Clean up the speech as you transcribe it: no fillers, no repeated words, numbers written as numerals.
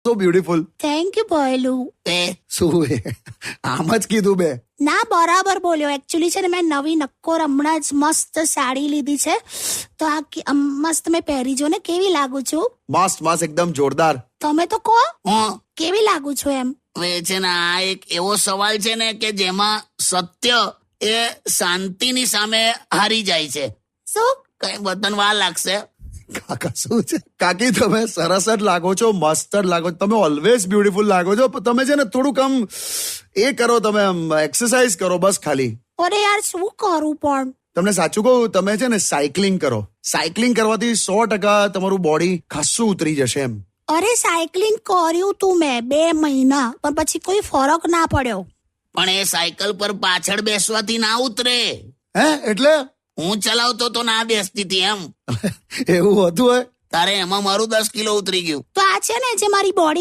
So beautiful. Thank you ભોયલું. શું એ આમ જ કીધું બે? ના, બરાબર બોલ્યો. એકચ્યુઅલી છે ને, મેં નવી નક્કોર હમણાં જ મસ્ત સાડી લીધી છે, તો આ મસ્ત મેં પહેરી. જો ને કેવી લાગુ છું. મસ્ત મસ્ત, એકદમ જોરદાર. તમે તો કહો કેવી લાગુ છું એમ. હવે છે ને, આ એક એવો સવાલ છે ને કે જેમાં સત્ય એ શાંતિની સામે હારી જાય છે. શું? કઈ બતન વાર લાગશે. કાકા શું છે? કાકી તમે સરસ જ લાગો છો, મસ્ત જ લાગો છો. તમે ઓલવેઝ બ્યુટીફુલ લાગો છો. તમે છે ને થોડુંક આમ એ કરો, તમે એક્સરસાઇઝ કરો બસ ખાલી. અરે યાર, શું કરું પણ. તમને સાચું કહું, તમે છે ને સાયકલિંગ કરો. સાયકલિંગ કરવાથી 100% તમારું બોડી ખાસું ઉતરી જશે એમ. અરે સાયકલિંગ કર્યું તું મેં 2 મહિના, પણ પછી કોઈ ફરક ના પડ્યો. પણ એ સાયકલ પર પાછળ બેસવાથી ના ઉતરે. હે એટલે? હું ચલાવતો તો ના બેસતી હતી એમ. એવું હતું હે? તારે એમાં મારું 10 કિલો ઉતરી ગયું. તો આ છે ને જે મારી બોડી